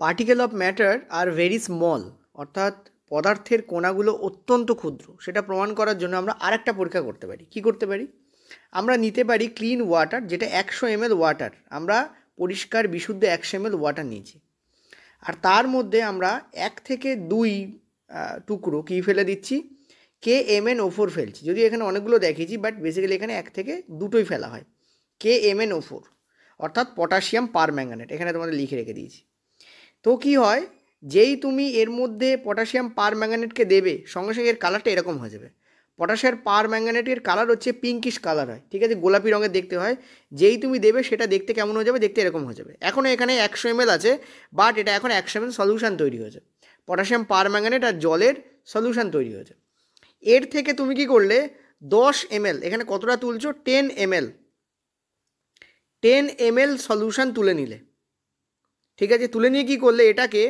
Particle of matter are very small, অর্থাৎ পদার্থের কণাগুলো অত্যন্ত ক্ষুদ্র, সেটা প্রমাণ করার জন্য আমরা আরেকটা পরীক্ষা করতে পারি। কি করতে পারি? আমরা নিতে পারি ক্লিন ওয়াটার, যেটা 100 ml ওয়াটার, আমরা পরিষ্কার বিশুদ্ধ 100 ml ওয়াটার নিয়েছি, আর তার মধ্যে আমরা 1 থেকে 2 টুকরো কি ফেলে দিচ্ছি, KMnO4 ফেলছি। যদিও এখানে অনেকগুলো দেখিয়েছি, বাট বেসিক্যালি এখানে 1 থেকে 2টোই ফেলা হয়, KMnO4, অর্থাৎ পটাশিয়াম পারম্যাঙ্গানেট, এখানে তোমাদের লিখে রেখে দিয়েছি। তো কি হয়, যেই তুমি এর মধ্যে পটাশিয়াম পারম্যাঙ্গানেটকে দেবে, সঙ্গে সঙ্গে এর কালারটা এরকম হয়ে যাবে। পটাশিয়াম পারম্যাঙ্গানেটের কালার হচ্ছে পিঙ্কিশ কালার হয়, ঠিক আছে, গোলাপি রঙের দেখতে হয়। যেই তুমি দেবে সেটা দেখতে কেমন হয়ে যাবে, দেখতে এরকম হয়ে যাবে। এখনও এখানে 100 ml আছে, বাট এটা এখন 100 ml সলিউশন তৈরি হয়েছে, পটাশিয়াম পারম্যাঙ্গানেট আর জলের সলিউশন তৈরি হয়েছে। এর থেকে তুমি কি করলে 10 ml, এখানে কতটা তুলছো, 10 ml সলিউশন তুলে নিলে, ঠিক আছে। তুলে নিয়ে কী করলে, এটাকে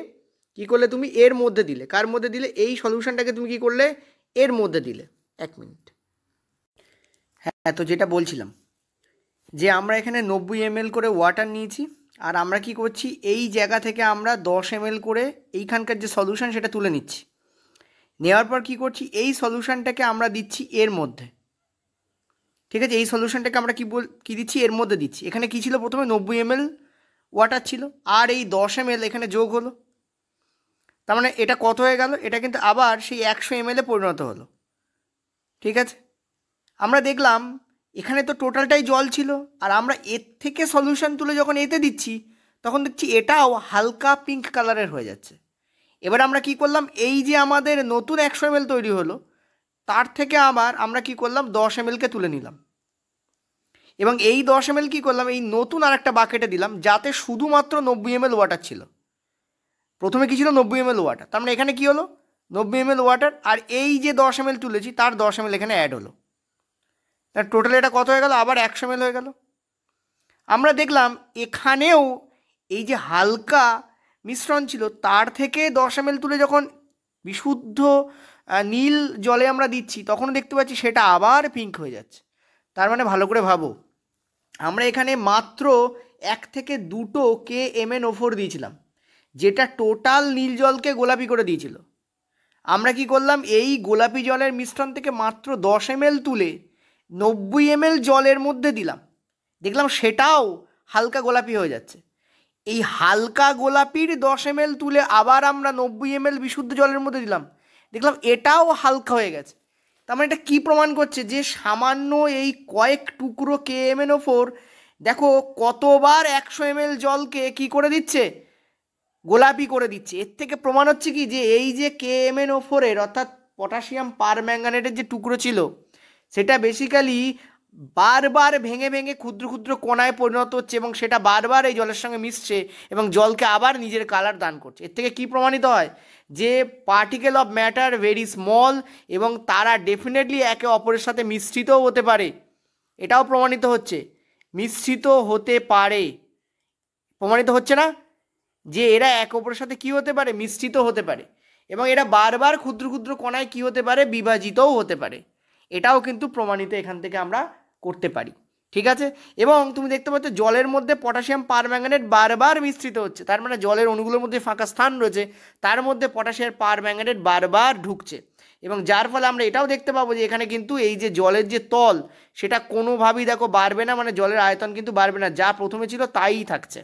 কী করলে তুমি এর মধ্যে দিলে। কার মধ্যে দিলে? এই সলিউশনটাকে তুমি কী করলে, এর মধ্যে দিলে। 1 মিনিট। হ্যাঁ, তো যেটা বলছিলাম যে আমরা এখানে 90 ml করে ওয়াটার নিয়েছি, আর আমরা কি করছি, এই জায়গা থেকে আমরা 10 ml করে এইখানকার যে সলিউশন সেটা তুলে নিচ্ছি। নেওয়ার পর কি করছি, এই সলিউশনটাকে আমরা দিচ্ছি এর মধ্যে, ঠিক আছে। এই সলিউশনটাকে আমরা কি দিচ্ছি, এর মধ্যে দিচ্ছি। এখানে কী ছিল, প্রথমে 90 ml ওয়াটার ছিল, আর এই 10 ml এখানে যোগ হলো। তার মানে এটা কত হয়ে গেল, এটা কিন্তু আবার সেই 100 ml পরিণত হলো, ঠিক আছে। আমরা দেখলাম এখানে তো টোটালটাই জল ছিল, আর আমরা এর থেকে সলিউশন তুলে যখন এতে দিচ্ছি, তখন দেখছি এটাও হালকা পিঙ্ক কালারের হয়ে যাচ্ছে। এবার আমরা কি করলাম, এই যে আমাদের নতুন 100 ml তৈরি হলো, তার থেকে আবার আমরা কি করলাম, 10 mlকে তুলে নিলাম, এবং এই 10 ml কী করলাম, এই নতুন আর একটা বাকেটে দিলাম, যাতে শুধুমাত্র 90 ml ওয়াটার ছিল। প্রথমে কী ছিল, 90 ml ওয়াটার, তার মানে এখানে কী হলো, 90 ml ওয়াটার, আর এই যে 10 ml তুলেছি তার 10 ml এখানে অ্যাড হলো। তার টোটাল এটা কত হয়ে গেল, আবার 100 ml হয়ে গেল। আমরা দেখলাম এখানেও এই যে হালকা মিশ্রণ ছিল, তার থেকে 10 ml তুলে যখন বিশুদ্ধ নীল জলে আমরা দিচ্ছি, তখন দেখতে পাচ্ছি সেটা আবার পিঙ্ক হয়ে যাচ্ছে। তার মানে ভালো করে ভাবো, আমরা এখানে মাত্র 1 থেকে 2টো KMnO4 দিয়েছিলাম, যেটা টোটাল নীল জলকে গোলাপি করে দিয়েছিল। আমরা কি করলাম, এই গোলাপি জলের মিশ্রণ থেকে মাত্র 10 ml তুলে 90 ml জলের মধ্যে দিলাম, দেখলাম সেটাও হালকা গোলাপি হয়ে যাচ্ছে। এই হালকা গোলাপির 10 ml তুলে আবার আমরা 90 ml বিশুদ্ধ জলের মধ্যে দিলাম, দেখলাম এটাও হালকা হয়ে গেছে। তার মানে এটা কী প্রমাণ করছে, যে সামান্য এই কয়েক টুকরো KMnO4 দেখো কতবার 100 ml জলকে কি করে দিচ্ছে, গোলাপি করে দিচ্ছে। এর থেকে প্রমাণ হচ্ছে কি, যে এই যে KMnO4 এর, অর্থাৎ পটাশিয়াম পারম্যাঙ্গানেটের যে টুকরো ছিল, সেটা বেসিক্যালি বারবার ভেঙে ভেঙে ক্ষুদ্র ক্ষুদ্র কণায় পরিণত হচ্ছে, এবং সেটা বারবার এই জলের সঙ্গে মিশছে এবং জলকে আবার নিজের কালার দান করছে। এর থেকে কি প্রমাণিত হয়, যে particle of matter very small, এবং তারা ডেফিনেটলি একে অপরের সাথে মিশ্রিতও হতে পারে। এটাও প্রমাণিত হচ্ছে, মিশ্রিত হতে পারে, প্রমাণিত হচ্ছে না, যে এরা একে অপরের সাথে কী হতে পারে, মিশ্রিত হতে পারে, এবং এরা বারবার ক্ষুদ্র ক্ষুদ্র কণায় কী হতে পারে, বিভাজিতও হতে পারে। এটাও কিন্তু প্রমাণিত এখান থেকে আমরা করতে পারি, ঠিক আছে। এবং তুমি দেখতে পাচ্ছ জলের মধ্যে পটাশিয়াম পারম্যাঙ্গানেট বারবার মিশ্রিত হচ্ছে, তার মানে জলের অণুগুলোর মধ্যে ফাঁকা স্থান রয়েছে, তার মধ্যে পটাশিয়াম পারম্যাঙ্গানেট বারবার ঢুকছে, এবং যার ফলে আমরা এটাও দেখতে পাবো যে এখানে কিন্তু এই যে জলের যে তল, সেটা কোনোভাবেই দেখো বাড়বে না, মানে জলের আয়তন কিন্তু বাড়বে না, যা প্রথমে ছিল তাই থাকছে।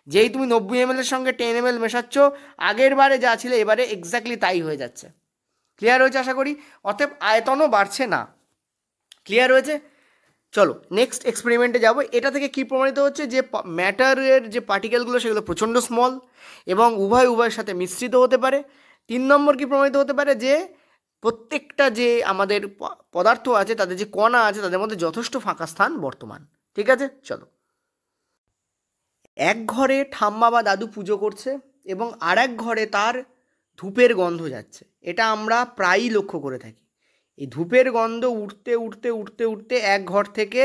যেই তুমি 90 ml এর সঙ্গে 10 ml মেশাচ্ছ, আগের বারে যা ছিল এবারে এক্স্যাক্টলি তাই হয়ে যাচ্ছে। ক্লিয়ার হয়েছে আশা করি, অতএব আয়তনও বাড়ছে না। ক্লিয়ার হয়েছে? চলো নেক্সট এক্সপেরিমেন্টে যাব। এটা থেকে কি প্রমাণিত হচ্ছে, যে ম্যাটারের যে পার্টিকেলগুলো সেগুলো প্রচণ্ড স্মল, এবং উভয়ের সাথে মিশ্রিত হতে পারে। 3 নম্বর কি প্রমাণিত হতে পারে, যে প্রত্যেকটা যে আমাদের পদার্থ আছে, তাদের যে কণা আছে, তাদের মধ্যে যথেষ্ট ফাঁকা স্থান বর্তমান। ঠিক আছে, চলো। এক ঘরে ঠাম্মা বা দাদু পুজো করছে, এবং আর এক ঘরে তার ধূপের গন্ধ যাচ্ছে। এটা আমরা প্রায়ই লক্ষ্য করে থাকি। এই ধূপের গন্ধ উঠতে উঠতে উঠতে উঠতে এক ঘর থেকে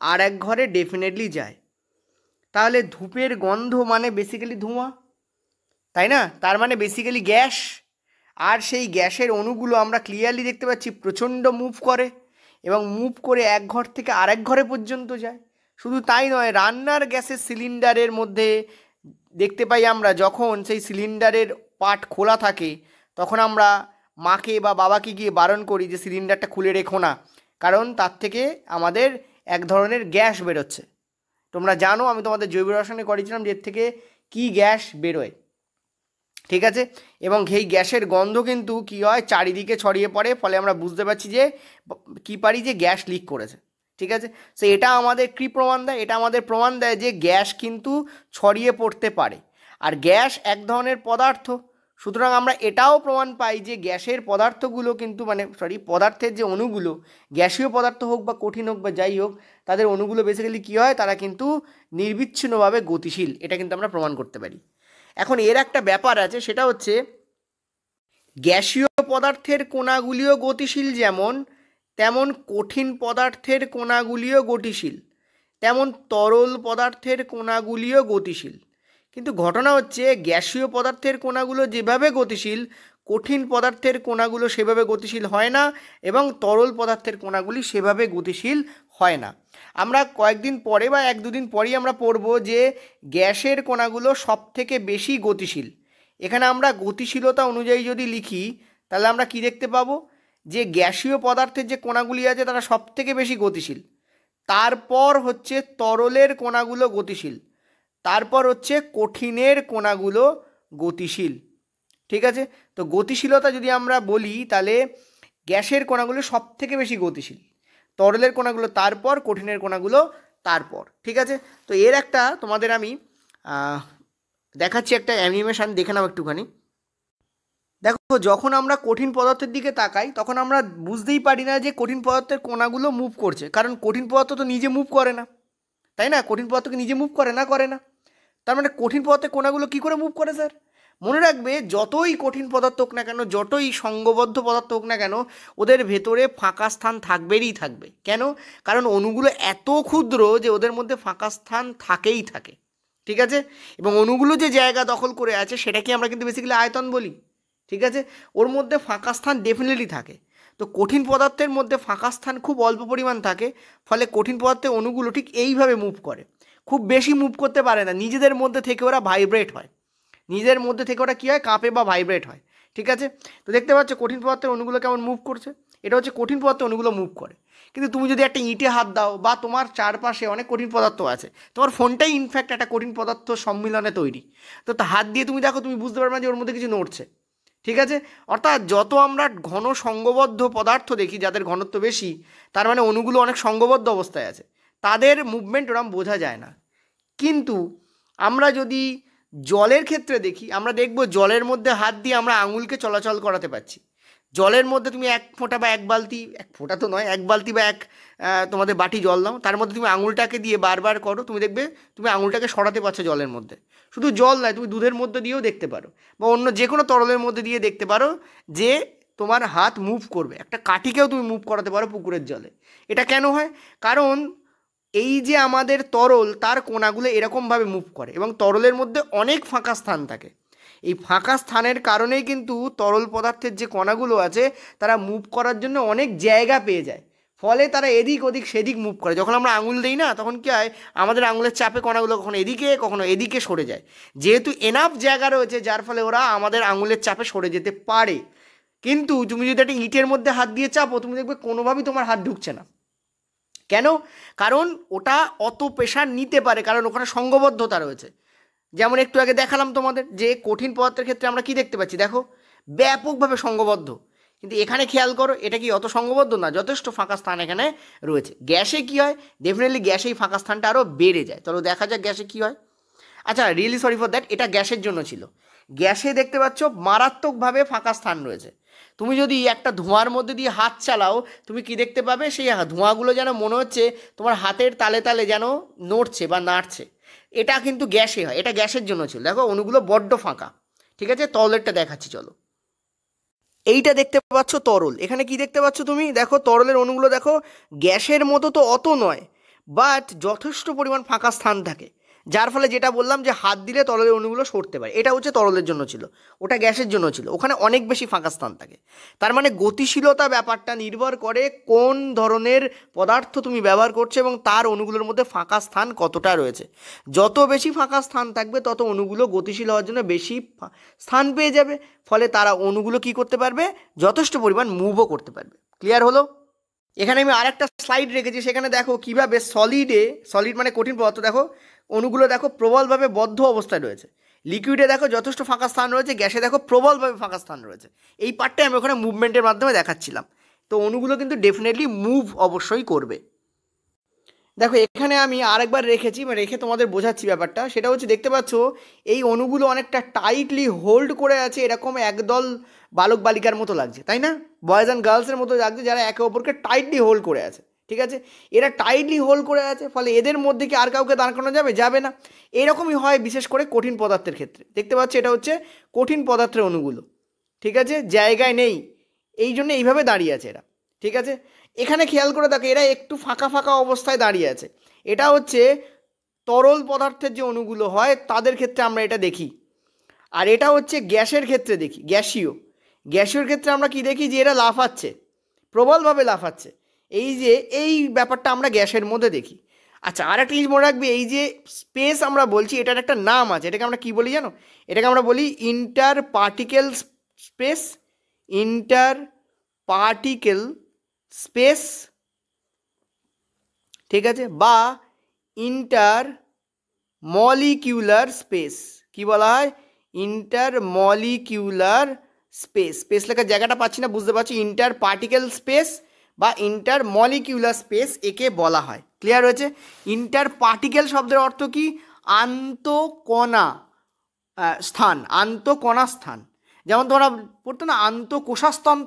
আর এক ঘরে ডেফিনেটলি যায়। তাহলে ধূপের গন্ধ মানে বেসিক্যালি ধোঁয়া, তাই না? তার মানে বেসিক্যালি গ্যাস, আর সেই গ্যাসের অণুগুলো আমরা ক্লিয়ারলি দেখতে পাচ্ছি প্রচণ্ড মুভ করে, এবং মুভ করে এক ঘর থেকে আরেক ঘরে পর্যন্ত যায়। শুধু তাই নয়, রান্নার গ্যাসের সিলিন্ডারের মধ্যে দেখতে পাই আমরা যখন সেই সিলিন্ডারের পাট খোলা থাকে তখন আমরা মাকে বা বাবাকে গিয়ে বারণ করি যে সিলিন্ডারটা খুলে রেখো না, কারণ তার থেকে আমাদের এক ধরনের গ্যাস বেরোচ্ছে। তোমরা জানো আমি তোমাদের জৈব রসায়নে করেছিলাম যে এর থেকে কী গ্যাস বেরোয়, ঠিক আছে। এবং সেই গ্যাসের গন্ধ কিন্তু কী হয় চারিদিকে ছড়িয়ে পড়ে, ফলে আমরা বুঝতে পারছি যে যে গ্যাস লিক করেছে, ঠিক আছে। সো এটা আমাদের কী প্রমাণ দেয়? এটা আমাদের প্রমাণ দেয় যে গ্যাস কিন্তু ছড়িয়ে পড়তে পারে, আর গ্যাস এক ধরনের পদার্থ। সুতরাং আমরা এটাও প্রমাণ পাই যে গ্যাসের পদার্থগুলো কিন্তু পদার্থের যে অণুগুলো, গ্যাসীয় পদার্থ হোক বা কঠিন হোক বা যাই হোক, তাদের অণুগুলো বেসিক্যালি কী হয়, তারা কিন্তু নির্বিচ্ছিন্নভাবে গতিশীল। এটা কিন্তু আমরা প্রমাণ করতে পারি। এখন এর একটা ব্যাপার আছে, সেটা হচ্ছে গ্যাসীয় পদার্থের কণাগুলিও গতিশীল যেমন, তেমন কঠিন পদার্থের কণাগুলিও গতিশীল, তেমন তরল পদার্থের কণাগুলিও গতিশীল। কিন্তু ঘটনা হচ্ছে গ্যাসীয় পদার্থের কণাগুলো যেভাবে গতিশীল, কঠিন পদার্থের কণাগুলো সেভাবে গতিশীল হয় না, এবং তরল পদার্থের কণাগুলি সেভাবে গতিশীল হয় না। আমরা কয়েকদিন পরে বা এক দুদিন পরেই আমরা পড়ব যে গ্যাসের কণাগুলো সব থেকে বেশি গতিশীল। এখানে আমরা গতিশীলতা অনুযায়ী যদি লিখি তাহলে আমরা কি দেখতে পাবো, যে গ্যাসীয় পদার্থের যে কণাগুলি আছে তারা সব থেকে বেশি গতিশীল, তারপর হচ্ছে তরলের কণাগুলো গতিশীল, তারপর হচ্ছে কঠিনের কণাগুলো গতিশীল, ঠিক আছে। তো গতিশীলতা যদি আমরা বলি তাহলে গ্যাসের কণাগুলো সব থেকে বেশি গতিশীল, তরলের কণাগুলো তারপর, কঠিনের কণাগুলো তারপর, ঠিক আছে। তো এর একটা তোমাদের আমি দেখাচ্ছি একটা অ্যানিমেশন, দেখে নাও একটুখানি। দেখো, যখন আমরা কঠিন পদার্থের দিকে তাকাই তখন আমরা বুঝতেই পারি না যে কঠিন পদার্থের কণাগুলো মুভ করছে, কারণ কঠিন পদার্থ তো নিজে মুভ করে না, তাই না? কঠিন পদার্থকে নিজে মুভ করে না। তার মানে কঠিন পদার্থের কণাগুলো কী করে মুভ করে স্যার? মনে রাখবে, যতই কঠিন পদার্থ হোক না কেন, যতই সংঘবদ্ধ পদার্থ হোক না কেন, ওদের ভেতরে ফাঁকা স্থান থাকবেই থাকবে। কেন? কারণ অণুগুলো এত ক্ষুদ্র যে ওদের মধ্যে ফাঁকা স্থান থাকেই থাকে, ঠিক আছে। এবং অণুগুলো যে জায়গা দখল করে আছে সেটাকে আমরা কিন্তু বেসিক্যালি আয়তন বলি, ঠিক আছে। ওর মধ্যে ফাঁকা স্থান ডেফিনেটলি থাকে। তো কঠিন পদার্থের মধ্যে ফাঁকা স্থান খুব অল্প পরিমাণ থাকে, ফলে কঠিন পদার্থের অণুগুলো ঠিক এইভাবে মুভ করে, খুব বেশি মুভ করতে পারে না, নিজেদের মধ্যে থেকে ওরা ভাইব্রেট হয়, নিজের মধ্যে থেকে ওরা কী হয়, কাঁপে বা ভাইব্রেট হয়, ঠিক আছে। তো দেখতে পাচ্ছ কঠিন পদার্থের অণুগুলো কেমন মুভ করছে, এটা হচ্ছে কঠিন পদার্থের অণুগুলো মুভ করে। কিন্তু তুমি যদি একটা ইঁটে হাত দাও বা তোমার চারপাশে অনেক কঠিন পদার্থ আছে, তোমার ফোনটাই ইনফ্যাক্ট একটা কঠিন পদার্থ সম্মিলনে তৈরি, তো হাত দিয়ে তুমি দেখো, তুমি বুঝতে পারবে না যে ওর মধ্যে কিছু নড়ছে, ঠিক আছে। অর্থাৎ যত আমরা ঘন সংঘবদ্ধ পদার্থ দেখি যাদের ঘনত্ব বেশি, তার মানে অণুগুলো অনেক সংঘবদ্ধ অবস্থায় আছে, তাদের মুভমেন্ট ওরম বোঝা যায় না। কিন্তু আমরা যদি জলের ক্ষেত্রে দেখি, আমরা দেখব জলের মধ্যে হাত দিয়ে আমরা আঙুলকে চলাচল করাতে পারছি। জলের মধ্যে তুমি এক ফোঁটা বা এক বালতি, এক ফোঁটা তো নয়, এক বালতি বা তোমাদের বাটি জল দাও, তার মধ্যে তুমি আঙুলটাকে দিয়ে বারবার করো, তুমি দেখবে তুমি আঙুলটাকে সরাতে পারছো জলের মধ্যে। শুধু জল নয়, তুমি দুধের মধ্যে দিয়েও দেখতে পারো, বা অন্য যে কোনো তরলের মধ্যে দিয়ে দেখতে পারো যে তোমার হাত মুভ করবে। একটা কাঠিকেও তুমি মুভ করাতে পারো পুকুরের জলে। এটা কেন হয়? কারণ এই যে আমাদের তরল, তার কণাগুলো এরকমভাবে মুভ করে, এবং তরলের মধ্যে অনেক ফাঁকা স্থান থাকে। এই ফাঁকা স্থানের কারণেই কিন্তু তরল পদার্থের যে কণাগুলো আছে তারা মুভ করার জন্য অনেক জায়গা পেয়ে যায়, ফলে তারা এদিক ওদিক সেদিক মুভ করে। যখন আমরা আঙুল দিই না, তখন কী হয়, আমাদের আঙুলের চাপে কণাগুলো কখনো এদিকে কখনো এদিকে সরে যায়, যেহেতু এনাফ জায়গা রয়েছে যার ফলে ওরা আমাদের আঙুলের চাপে সরে যেতে পারে। কিন্তু তুমি যদি একটা ইটের মধ্যে হাত দিয়ে চাপো, তুমি দেখবে কোনোভাবেই তোমার হাত ঢুকছে না। কেন? কারণ ওটা অত প্রেশার নিতে পারে, কারণ ওখানে সংঘবদ্ধতা রয়েছে। যেমন একটু আগে দেখালাম তোমাদের যে কঠিন পদার্থের ক্ষেত্রে আমরা কি দেখতে পাচ্ছি, দেখো ব্যাপকভাবে সংঘবদ্ধ, কিন্তু এখানে খেয়াল করো এটা কি অত সংঘবদ্ধ না, যথেষ্ট ফাঁকা স্থান এখানে রয়েছে। গ্যাসে কি হয়? ডেফিনেটলি গ্যাসেই ফাঁকা স্থানটা আরও বেড়ে যায়। চলো দেখা যাক গ্যাসে কি হয়। আচ্ছা, রিয়েলি সরি ফর দ্যাট, এটা গ্যাসের জন্য ছিল। গ্যাসে দেখতে পাচ্ছ মারাত্মকভাবে ফাঁকা স্থান রয়েছে। তুমি যদি একটা ধোঁয়ার মধ্যে দিয়ে হাত চালাও, তুমি কি দেখতে পাবে, সেই ধোঁয়াগুলো যেন মনে হচ্ছে তোমার হাতের তালে তালে যেন নড়ছে বা নাড়ছে। এটা কিন্তু গ্যাসে হয়, এটা গ্যাসের জন্য ছিল। দেখো অণুগুলো বড্ড ফাঁকা, ঠিক আছে। তরলেরটা দেখাচ্ছি চলো। এইটা দেখতে পাচ্ছ তরল, এখানে কি দেখতে পাচ্ছ তুমি, দেখো তরলের অণুগুলো দেখো গ্যাসের মতো তো অত নয়, বাট যথেষ্ট পরিমাণ ফাঁকা স্থান থাকে, যার ফলে যেটা বললাম যে হাত দিলে তরলের অণুগুলো সরতে পারে, এটা হচ্ছে তরলের জন্য ছিল, ওটা গ্যাসের জন্য ছিল, ওখানে অনেক বেশি ফাঁকা স্থান থাকে। তার মানে গতিশীলতা ব্যাপারটা নির্ভর করে কোন ধরনের পদার্থ তুমি ব্যবহার করছো এবং তার অণুগুলোর মধ্যে ফাঁকা স্থান কতটা রয়েছে। যত বেশি ফাঁকা স্থান থাকবে তত অণুগুলো গতিশীল হওয়ার জন্য বেশি স্থান পেয়ে যাবে, ফলে তারা অণুগুলো কি করতে পারবে, যথেষ্ট পরিমাণ মুভও করতে পারবে। ক্লিয়ার হলো? এখানে আমি আরেকটা স্লাইড রেখেছি, সেখানে দেখো কিভাবে সলিড মানে কঠিন পদার্থ, দেখো অণুগুলো দেখো প্রবলভাবে বদ্ধ অবস্থায় রয়েছে, লিকুইডে দেখো যথেষ্ট ফাঁকা স্থান রয়েছে, গ্যাসে দেখো প্রবলভাবে ফাঁকা স্থান রয়েছে। এই পার্টটাই আমি ওখানে মুভমেন্টের মাধ্যমে দেখাচ্ছিলাম। তো অণুগুলো কিন্তু ডেফিনেটলি মুভ অবশ্যই করবে। দেখো এখানে আমি আরেকবার রেখেছি, মানে রেখে তোমাদের বোঝাচ্ছি ব্যাপারটা। সেটা হচ্ছে দেখতে পাচ্ছ এই অণুগুলো অনেকটা টাইটলি হোল্ড করে আছে, এরকম একদল বালক বালিকার মতো লাগছে, তাই না? বয়েজ অ্যান্ড গার্লসের মতো লাগছে, যারা একে অপরকে টাইটলি হোল্ড করে আছে। ঠিক আছে, এরা টাইটলি হোল্ড করে আছে, ফলে এদের মধ্যে কি আর কাউকে দাঁড় করানো যাবে? যাবে না। এরকমই হয় বিশেষ করে কঠিন পদার্থের ক্ষেত্রে। দেখতে পাচ্ছ এটা হচ্ছে কঠিন পদার্থের অণুগুলো, ঠিক আছে, জায়গায় নেই, এই জন্য এইভাবে দাঁড়িয়ে আছে এরা। ঠিক আছে, এখানে খেয়াল করে দেখো এরা একটু ফাঁকা ফাঁকা অবস্থায় দাঁড়িয়ে আছে। এটা হচ্ছে তরল পদার্থের যে অণুগুলো হয় তাদের ক্ষেত্রে আমরা এটা দেখি। আর এটা হচ্ছে গ্যাসের ক্ষেত্রে দেখি, গ্যাসীয় ক্ষেত্রে আমরা কি দেখি, যে এরা লাফাচ্ছে, প্রবলভাবে লাফাচ্ছে। এই ব্যাপারটা আমরা গ্যাসের মধ্যে দেখি। আচ্ছা, আর একটা জিনিস মনে রাখবে, এই যে স্পেস আমরা বলছি এটার একটা নাম আছে, এটাকে আমরা কি বলি জানো? এটাকে আমরা বলি inter particle space, inter particle space, ঠিক আছে, বা ইন্টার মলিকিউলার স্পেস। কি বলা হয়? Inter molecular space. স্পেস লেখার জায়গাটা পাচ্ছি না, বুঝতে পারছি, ইন্টার পার্টিকেল স্পেস বা ইন্টার মলিকিউলার স্পেস একে বলা হয়। ক্লিয়ার হয়েছে? ইন্টার পার্টিকেল শব্দের অর্থ কি? আন্তঃকণা স্থান, আন্তঃকণা স্থান। যেমন তোমরা পড়তো না আন্তঃকোষাস্তর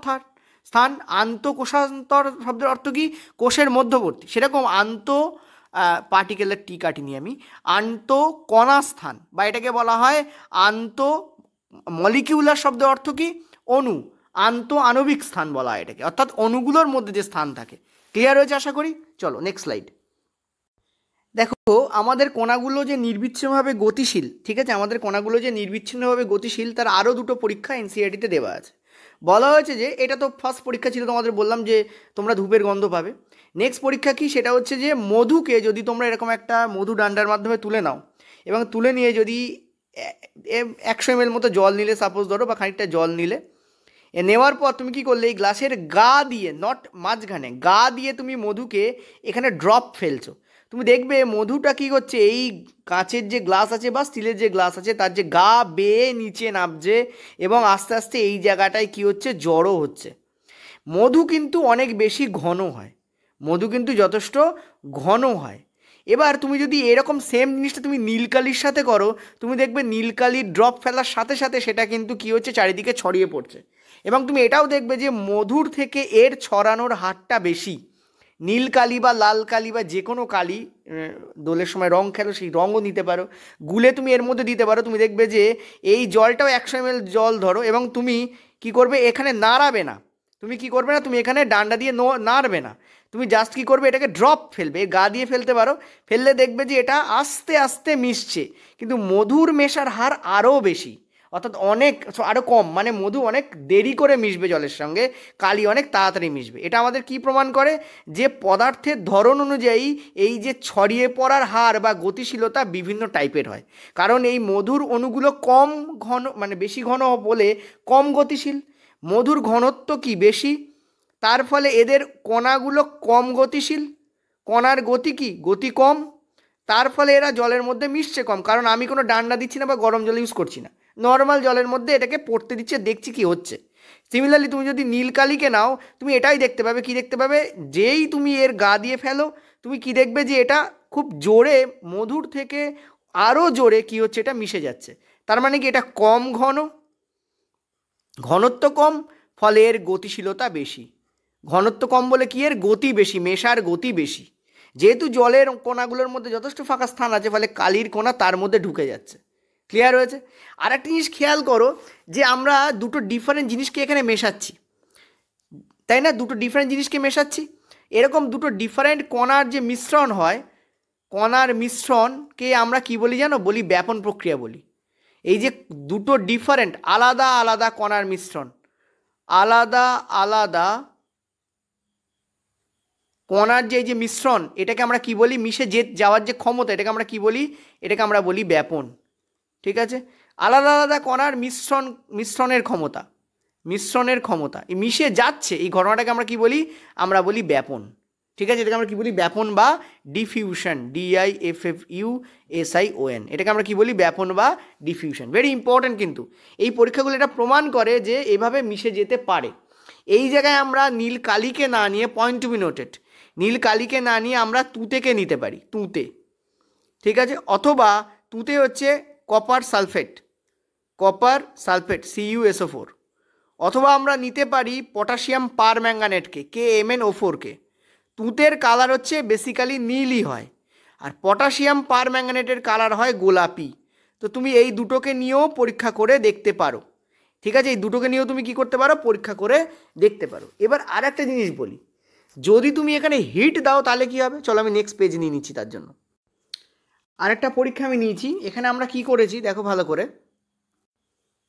স্থান, আন্তঃকোষান্তর শব্দের অর্থ কি? কোষের মধ্যবর্তী। সেরকম পার্টিকেলের টি কাটিনি আমি, আন্তঃকণা স্থান, বা এটাকে বলা হয় মলিকিউলার শব্দের অর্থ কি? অণু, আণবিক স্থান বলা হয় এটাকে, অর্থাৎ অণুগুলোর মধ্যে যে স্থান থাকে। ক্লিয়ার হয়েছে আশা করি? চলো নেক্সট স্লাইড। দেখো আমাদের কণাগুলো যে নির্বিচ্ছিন্নভাবে গতিশীল, ঠিক আছে, আমাদের কণাগুলো যে নির্বিচ্ছিন্নভাবে গতিশীল তার আরও দুটো পরীক্ষা এনসিইআরটিতে দেওয়া আছে। বলা হয়েছে যে এটা তো ফার্স্ট পরীক্ষা ছিল, তোমাদের বললাম যে তোমরা ধূপের গন্ধ পাবে। নেক্সট পরীক্ষা কি? সেটা হচ্ছে যে মধুকে যদি তোমরা এরকম একটা মধু ডান্ডার মাধ্যমে তুলে নাও এবং তুলে নিয়ে যদি 100 ml মতো জল নিলে, সাপোজ ধরো, বা খানিকটা জল নিলে, নেওয়ার পর তুমি কি করলে, এই গ্লাসের গা দিয়ে, নট মাঝখানে, গা দিয়ে তুমি মধুকে এখানে ড্রপ ফেলছো। তুমি দেখবে মধুটা কী করছে, এই কাঁচের যে গ্লাস আছে বা স্টিলের যে গ্লাস আছে তার যে গা বেয়ে নিচে নামছে এবং আস্তে আস্তে এই জায়গাটায় কী হচ্ছে, জড়ো হচ্ছে। মধু কিন্তু অনেক বেশি ঘন হয়, মধু কিন্তু যথেষ্ট ঘন হয়। এবার তুমি যদি এরকম সেম জিনিসটা তুমি নীলকালির সাথে করো, তুমি দেখবে নীলকালির ড্রপ ফেলার সাথে সাথে সেটা কিন্তু কী হচ্ছে, চারিদিকে ছড়িয়ে পড়ছে। এবং তুমি এটাও দেখবে যে মধুর থেকে এর ছড়ানোর হারটা বেশি। নীল কালি বা লাল কালি বা যে কোনো কালি, দোলের সময় রং খেলো সেই রঙও নিতে পারো, গুলে তুমি এর মধ্যে দিতে পারো। তুমি দেখবে যে এই জলটাও 100 ml জল ধরো এবং তুমি কি করবে, এখানে নাড়াবে না, তুমি কি করবে না, তুমি এখানে ডান্ডা দিয়ে নাড়বে না, তুমি জাস্ট কি করবে, এটাকে ড্রপ ফেলবে, গা দিয়ে ফেলতে পারো। ফেললে দেখবে যে এটা আস্তে আস্তে মিশছে, কিন্তু মধুর মেশার হার আরও বেশি, অর্থাৎ অনেক আরও কম, মানে মধু অনেক দেরি করে মিশবে জলের সঙ্গে, কালি অনেক তাড়াতাড়ি মিশবে। এটা আমাদের কি প্রমাণ করে, যে পদার্থের ধরন অনুযায়ী এই যে ছড়িয়ে পড়ার হার বা গতিশীলতা বিভিন্ন টাইপের হয়। কারণ এই মধুর অণুগুলো কম ঘন, মানে বেশি ঘন বলে কম গতিশীল, মধুর ঘনত্ব কি বেশি, তার ফলে এদের কণাগুলো কম গতিশীল, কণার গতি কি, গতি কম, তার ফলে এরা জলের মধ্যে মিশছে কম। কারণ আমি কোনো ডান্ডা দিচ্ছি না বা গরম জল ইউজ করছি না, নর্মাল জলের মধ্যে এটাকে পড়তে দিচ্ছে, দেখছি কি হচ্ছে। সিমিলারলি তুমি যদি নীলকালিকে নাও, তুমি এটাই দেখতে পাবে, কি দেখতে পাবে, যেই তুমি এর গা দিয়ে ফেলো, তুমি কি দেখবে যে এটা খুব জোরে, মধুর থেকে আরও জোরে কি হচ্ছে, এটা মিশে যাচ্ছে। তার মানে কি, এটা কম ঘনত্ব কম, ফলে এর গতিশীলতা বেশি। ঘনত্ব কম বলে কি, এর গতি বেশি, মেশার গতি বেশি। যেহেতু জলের কণাগুলোর মধ্যে যথেষ্ট ফাঁকা স্থান আছে, ফলে কালির কণা তার মধ্যে ঢুকে যাচ্ছে। ক্লিয়ার হয়েছে? আর একটা জিনিস খেয়াল করো, যে আমরা দুটো ডিফারেন্ট জিনিসকে এখানে মেশাচ্ছি, তাই না? দুটো ডিফারেন্ট জিনিসকে মেশাচ্ছি, এরকম দুটো ডিফারেন্ট কণার যে মিশ্রণ হয়, কণার মিশ্রণকে আমরা কি বলি জানো? বলি ব্যাপন প্রক্রিয়া বলি। এই যে দুটো ডিফারেন্ট আলাদা আলাদা কণার মিশ্রণ, আলাদা আলাদা কণার যে মিশ্রণ, এটাকে আমরা কি বলি? মিশে যাওয়ার যে ক্ষমতা, এটাকে আমরা কি বলি? এটাকে আমরা বলি ব্যাপন। ঠিক আছে, আলাদা আলাদা কণার মিশ্রণের ক্ষমতা, এই মিশে যাচ্ছে এই ঘটনাটাকে আমরা কি বলি? আমরা বলি ব্যাপন। ঠিক আছে, এটাকে আমরা কি বলি? ব্যাপন বা ডিফিউশন, DIFFUSION, এটাকে আমরা কি বলি? ব্যাপন বা ডিফিউশন। ভেরি ইম্পর্ট্যান্ট, কিন্তু এই পরীক্ষাগুলো এটা প্রমাণ করে যে এভাবে মিশে যেতে পারে। এই জায়গায় আমরা নীল কালিকে না নিয়ে, পয়েন্ট টু বি নোটেড, নীল কালিকে না নিয়ে আমরা তুঁতেকে নিতে পারি, তুঁতে। ঠিক আছে, অথবা তুঁতে হচ্ছে কপার সালফেট CuSO4, অথবা আমরা নিতে পারি পটাশিয়াম পারম্যাঙ্গানেটকে KMnO4কে। তুঁতের কালার হচ্ছে বেসিক্যালি নীলই হয়, আর পটাশিয়াম পারম্যাঙ্গানেটের কালার হয় গোলাপি। তো তুমি এই দুটোকে নিয়েও পরীক্ষা করে দেখতে পারো। ঠিক আছে, এই দুটোকে নিয়েও তুমি কি করতে পারো? পরীক্ষা করে দেখতে পারো। এবার আর একটা জিনিস বলি, যদি তুমি এখানে হিট দাও তাহলে কি হবে? চলো আমি নেক্সট পেজ নিয়ে নিচ্ছি। তার জন্য আরেকটা পরীক্ষা আমি নিয়েছি। এখানে আমরা কি করেছি দেখো ভালো করে।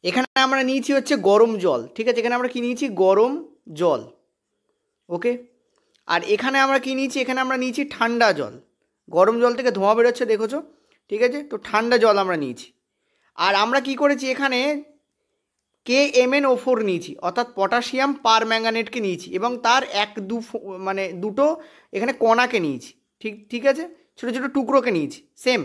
এখানে আমরা নিয়েছি হচ্ছে গরম জল। ঠিক আছে, এখানে আমরা কি নিয়েছি? গরম জল। ওকে, আর এখানে আমরা কি নিয়েছি? এখানে আমরা নিয়েছি ঠান্ডা জল। গরম জল থেকে ধোঁয়া বেরোচ্ছে, দেখেছো? ঠিক আছে, তো ঠান্ডা জল আমরা নিয়েছি। আর আমরা কি করেছি? এখানে KMnO4 নিয়েছি, অর্থাৎ পটাশিয়াম পারম্যাঙ্গানেটকে নিয়েছি, এবং তার দুটো এখানে কণাকে নিয়েছি। ঠিক আছে, ছোটো ছোটো টুকরোকে নিয়েছি, সেম।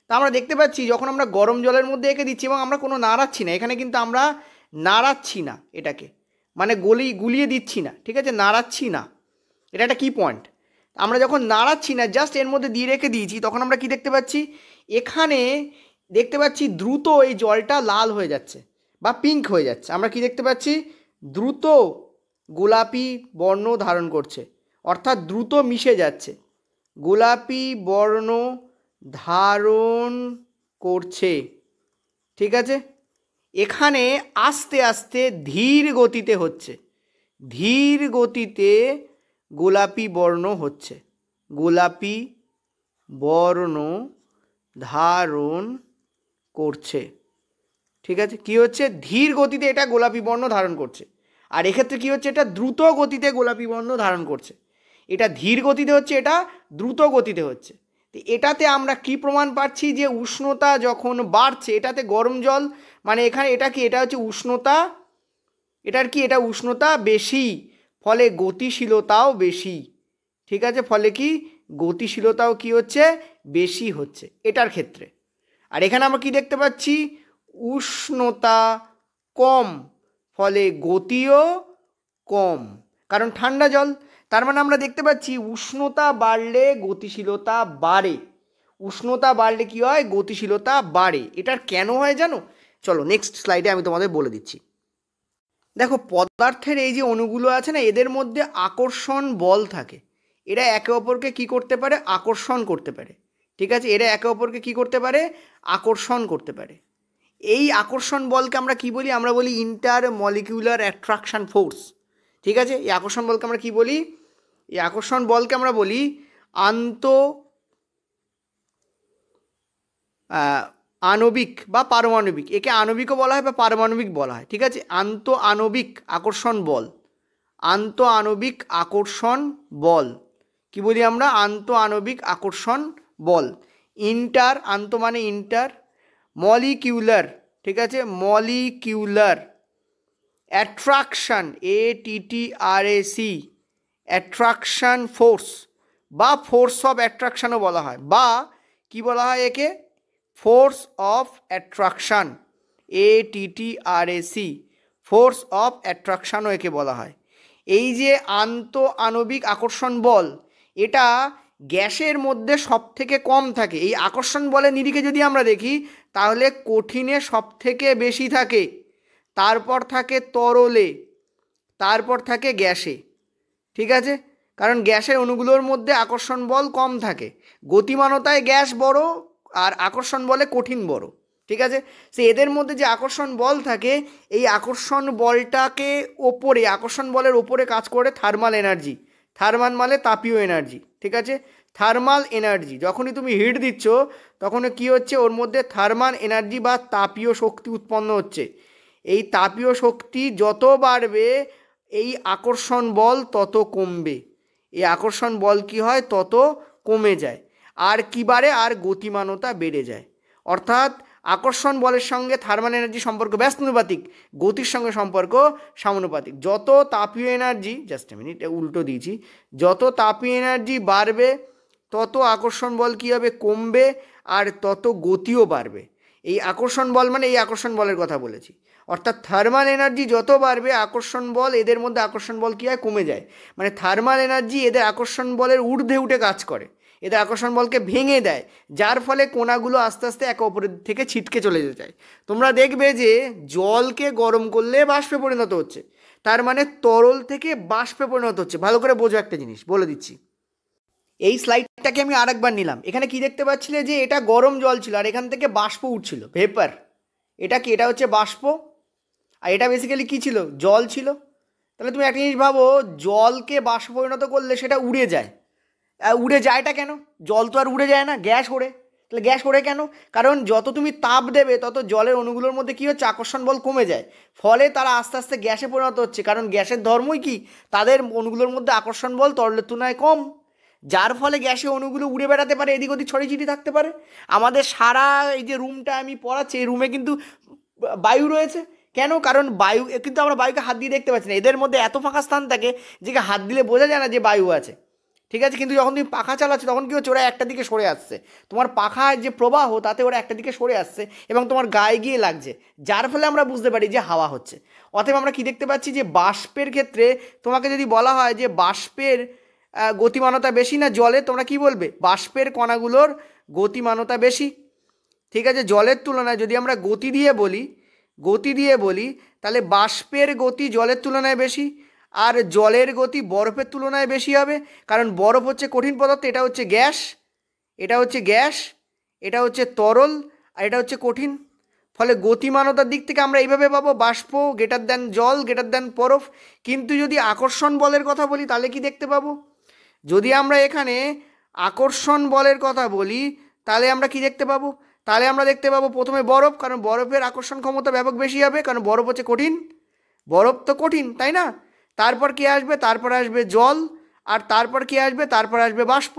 তা আমরা দেখতে পাচ্ছি যখন আমরা গরম জলের মধ্যে এঁকে দিচ্ছি এবং আমরা কোনো নাড়াচ্ছি না, এখানে কিন্তু আমরা নাড়াচ্ছি না এটাকে, মানে গুলিয়ে দিচ্ছি না। ঠিক আছে, নাড়াচ্ছি না, এটা একটা কি পয়েন্ট। আমরা যখন নাড়াচ্ছি না, জাস্ট এর মধ্যে দিয়ে রেখে দিয়েছি, তখন আমরা কি দেখতে পাচ্ছি? এখানে দেখতে পাচ্ছি দ্রুত এই জলটা লাল হয়ে যাচ্ছে বা পিঙ্ক হয়ে যাচ্ছে। আমরা কি দেখতে পাচ্ছি? দ্রুত গোলাপি বর্ণ ধারণ করছে, অর্থাৎ দ্রুত মিশে যাচ্ছে, গোলাপি বর্ণ ধারণ করছে। ঠিক আছে, এখানে আস্তে আস্তে ধীর গতিতে হচ্ছে, ধীর গতিতে গোলাপি বর্ণ হচ্ছে, গোলাপি বর্ণ ধারণ করছে। ঠিক আছে, কি হচ্ছে? ধীর গতিতে এটা গোলাপি বর্ণ ধারণ করছে। আর এক্ষেত্রে কি হচ্ছে? এটা দ্রুত গতিতে গোলাপি বর্ণ ধারণ করছে। এটা ধীর গতিতে হচ্ছে, এটা দ্রুত গতিতে হচ্ছে। তো এটাতে আমরা কি প্রমাণ পাচ্ছি? যে উষ্ণতা যখন বাড়ছে, এটাতে গরম জল, মানে এখানে এটা কি? এটা হচ্ছে উষ্ণতা, এটার কি? এটা উষ্ণতা বেশি, ফলে গতিশীলতাও বেশি। ঠিক আছে, ফলে কি? গতিশীলতাও কি হচ্ছে? বেশি হচ্ছে এটার ক্ষেত্রে। আর এখানে আমরা কি দেখতে পাচ্ছি? উষ্ণতা কম, ফলে গতিও কম, কারণ ঠান্ডা জল। তার মানে আমরা দেখতে পাচ্ছি উষ্ণতা বাড়লে গতিশীলতা বাড়ে, উষ্ণতা বাড়লে কি হয়? গতিশীলতা বাড়ে। এটার কেন হয় জানো? চলো নেক্সট স্লাইডে আমি তোমাদের বলে দিচ্ছি। দেখো, পদার্থের এই যে অণুগুলো আছে না, এদের মধ্যে আকর্ষণ বল থাকে। এরা একে অপরকে কি করতে পারে? আকর্ষণ করতে পারে। ঠিক আছে, এরা একে অপরকে কি করতে পারে? আকর্ষণ করতে পারে। এই আকর্ষণ বলকে আমরা কি বলি? আমরা বলি ইন্টার মলিকিউলার অ্যাট্রাকশন ফোর্স। ঠিক আছে, এই আকর্ষণ বলকে আমরা কি বলি? এই আকর্ষণ বলকে আমরা বলি আণবিক বা পারমাণবিক। একে আণবিকও বলা হয় বা পারমাণবিক বলা হয়। ঠিক আছে, আণবিক আকর্ষণ বল, আণবিক আকর্ষণ বল কি বলি আমরা? আণবিক আকর্ষণ বল। ইন্টার, মানে ইন্টার, মলিকিউলার, ঠিক আছে, molecular attraction, ATTRAC, attraction force বা ফোর্স অফ অ্যাট্রাকশনও বলা হয়, বা কি বলা হয় একে? Force of attraction, ATTRAC, force of অ্যাট্রাকশনও একে বলা হয়। এই যে আণবিক আকর্ষণ বল, এটা গ্যাসের মধ্যে সব থেকে কম থাকে। এই আকর্ষণ বলের নিরিখে যদি আমরা দেখি, তাহলে কঠিনে সব থেকে বেশি থাকে, তারপর থাকে তরলে, তারপর থাকে গ্যাসে। ঠিক আছে, কারণ গ্যাসের অণুগুলোর মধ্যে আকর্ষণ বল কম থাকে, গতিমানতায় গ্যাস বড় আর আকর্ষণ বলে কঠিন বড়। ঠিক আছে, সে এদের মধ্যে যে আকর্ষণ বল থাকে, এই আকর্ষণ বলটাকে ওপরে, আকর্ষণ বলের ওপরে কাজ করে থার্মাল এনার্জি, থার্মাল মানে তাপীয় এনার্জি, ঠিক আছে। থার্মাল এনার্জি যখনই তুমি হিট দিচ্ছ তখন কি হচ্ছে, ওর মধ্যে থার্মাল এনার্জি বা তাপীয় শক্তি উৎপন্ন হচ্ছে। এই তাপীয় শক্তি যত বাড়বে এই আকর্ষণ বল তত কমবে। এই আকর্ষণ বল কি হয়, তত কমে যায়। আর কি বাড়ে, আর গতিমানতা বেড়ে যায়। অর্থাৎ আকর্ষণ বলের সঙ্গে থার্মাল এনার্জি সম্পর্ক ব্যস্তানুপাতিক, গতির সঙ্গে সম্পর্ক সমানুপাতিক। যত তাপীয় এনার্জি, জাস্ট এ মিনিট, উল্টো দিয়েছি, যত তাপীয় এনার্জি বাড়বে তত আকর্ষণ বল কী হবে, কমবে, আর তত গতিও বাড়বে। এই আকর্ষণ বল মানে এই আকর্ষণ বলের কথা বলেছি। অর্থাৎ থার্মাল এনার্জি যত বাড়বে আকর্ষণ বল, এদের মধ্যে আকর্ষণ বল কী হয়, কমে যায়। মানে থার্মাল এনার্জি এদের আকর্ষণ বলের ঊর্ধ্বে উঠে কাজ করে, এদের আকর্ষণ বলকে ভেঙে দেয়, যার ফলে কণাগুলো আস্তে আস্তে একে অপরের থেকে ছিটকে চলে যেতে চায়। তোমরা দেখবে যে জলকে গরম করলে বাষ্পে পরিণত হচ্ছে, তার মানে তরল থেকে বাষ্পে পরিণত হচ্ছে। ভালো করে বোঝো একটা জিনিস, বলে দিচ্ছি। এই স্লাইডটাকে আমি আরেকবার নিলাম। এখানে কি দেখতে পাচ্ছিলে যে এটা গরম জল ছিল আর এখান থেকে বাষ্প উঠছিল, ভেপার। এটা কি, এটা হচ্ছে বাষ্প, আর এটা বেসিক্যালি কী ছিল, জল ছিল। তাহলে তুমি একটা জিনিস ভাবো, জলকে বাষ্প পরিণত করলে সেটা উড়ে যায়। উড়ে যায়টা কেন, জল তো আর উড়ে যায় না, গ্যাস ওড়ে। তাহলে গ্যাস ওড়ে কেন, কারণ যত তুমি তাপ দেবে তত জলের অণুগুলোর মধ্যে কী হচ্ছে, আকর্ষণ বল কমে যায়, ফলে তারা আস্তে আস্তে গ্যাসে পরিণত হচ্ছে। কারণ গ্যাসের ধর্মই কি, তাদের অণুগুলোর মধ্যে আকর্ষণ বল তরলের তুলনায় কম, যার ফলে গ্যাসে অণুগুলো উড়ে বেড়াতে পারে, এদিক ওদিক ছড়িয়ে ছিটিয়ে থাকতে পারে। আমাদের সারা এই যে রুমটা আমি পড়াচ্ছি, এই রুমে কিন্তু বায়ু রয়েছে। কেন, কারণ বায়ু, কিন্তু আমরা বায়ুকে হাত দিয়ে দেখতে পাচ্ছি না, এদের মধ্যে এত ফাঁকা স্থান থাকে যে হাত দিলে বোঝা যায় না যে বায়ু আছে, ঠিক আছে। কিন্তু যখন তুমি পাখা চালাচ্ছ তখন কী হচ্ছে, ওরা একটা দিকে সরে আসছে, তোমার পাখার যে প্রবাহ তাতে ওরা একটা দিকে সরে আসছে এবং তোমার গায়ে গিয়ে লাগছে, যার ফলে আমরা বুঝতে পারি যে হাওয়া হচ্ছে। অতএব আমরা কি দেখতে পাচ্ছি যে বাষ্পের ক্ষেত্রে তোমাকে যদি বলা হয় যে বাষ্পের গতিমানতা বেশি না জলে, তোমরা কি বলবে, বাষ্পের কণাগুলোর গতিমানতা বেশি, ঠিক আছে। জলের তুলনায় যদি আমরা গতি দিয়ে বলি তাহলে বাষ্পের গতি জলের তুলনায় বেশি, আর জলের গতি বরফের তুলনায় বেশি হবে। কারণ বরফ হচ্ছে কঠিন পদার্থ, এটা হচ্ছে গ্যাস, এটা হচ্ছে তরল, আর এটা হচ্ছে কঠিন। ফলে গতিমানতার দিক থেকে আমরা এইভাবে পাবো, বাষ্প গ্রেটার দ্যান জল গ্রেটার দ্যান বরফ। কিন্তু যদি আকর্ষণ বলের কথা বলি তাহলে কি দেখতে পাবো, যদি আমরা এখানে আকর্ষণ বলের কথা বলি তাহলে আমরা কি দেখতে পাবো, তাহলে আমরা দেখতে পাবো প্রথমে বরফ, কারণ বরফের আকর্ষণ ক্ষমতা ব্যাপক বেশি হবে, কারণ বরফ হচ্ছে কঠিন, বরফ তো কঠিন, তাই না। তারপর কি আসবে, তারপর আসবে জল, আর তারপর কি আসবে, তারপর আসবে বাষ্প,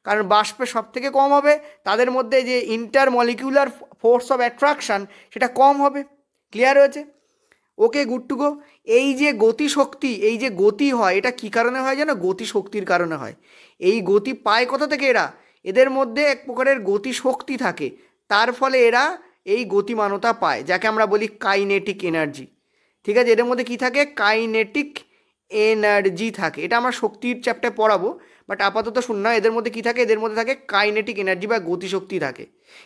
কারণ বাষ্পে সব থেকে কম হবে, তাদের মধ্যে যে inter molecular force of attraction সেটা কম হবে। ক্লিয়ার হয়েছে, ওকে, গুড টু গো। এই যে গতিশক্তি, এই যে গতি হয়, এটা কী কারণে হয় জানো, গতিশক্তির কারণে হয়। এই গতি পায় কোথা থেকে এরা, এদের মধ্যে এক প্রকারের গতিশক্তি থাকে, তার ফলে এরা এই গতিমানতা পায়, যাকে আমরা বলি কাইনেটিক এনার্জি, ঠিক আছে। এদের মধ্যে কি থাকে, কাইনেটিক এনার্জি থাকে। এটা আমরা শক্তির চ্যাপ্টারে পড়াবো, বাট আপাতত শুননা, এদের মধ্যে কি থাকে, এদের মধ্যে থাকে কাইনেটিক এনার্জি বা গতিশক্তি থাকে।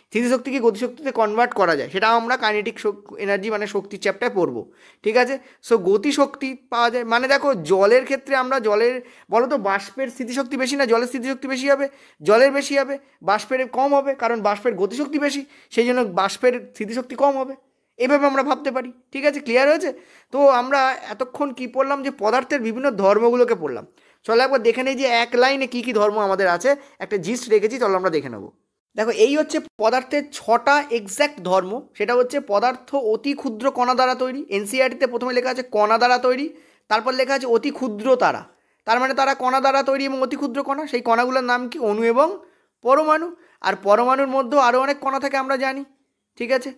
স্থিতিশক্তিকে গতিশক্তিতে কনভার্ট করা যায়, সেটা আমরা কাইনেটিক এনার্জি মানে শক্তির চ্যাপ্টারে পড়বো, ঠিক আছে। সো গতিশক্তি পাওয়া যায়, মানে দেখো জলের ক্ষেত্রে আমরা জলের, বলো তো বাষ্পের স্থিতিশক্তি বেশি না জলের স্থিতিশক্তি বেশি হবে, জলের বেশি হবে, বাষ্পের কম হবে, কারণ বাষ্পের গতিশক্তি বেশি, সেই জন্য বাষ্পের স্থিতিশক্তি কম হবে। এইভাবে আমরা ভাবতে পারি, ঠিক আছে। ক্লিয়ার হয়েছে। তো আমরা এতক্ষণ কি পড়লাম, যে পদার্থের বিভিন্ন ধর্মগুলোকে পড়লাম। চলো একবার দেখে নেই যে এক লাইনে কী কী ধর্ম আমাদের আছে, একটা জিস্ট রেখেছি, চলো আমরা দেখে নেব। দেখো, এই হচ্ছে পদার্থের 6টা এক্স্যাক্ট ধর্ম। সেটা হচ্ছে পদার্থ অতি ক্ষুদ্র কণা দ্বারা তৈরি, এনসিইআরটিতে প্রথমে লেখা আছে কণা দ্বারা তৈরি, তারপর লেখা আছে অতি ক্ষুদ্র তারা, তার মানে তারা কণা দ্বারা তৈরি এবং অতি ক্ষুদ্র কণা। সেই কণাগুলোর নাম কি, অণু এবং পরমাণু। আর পরমাণুর মধ্যেও আরও অনেক কণা থাকে আমরা জানি, ঠিক আছে।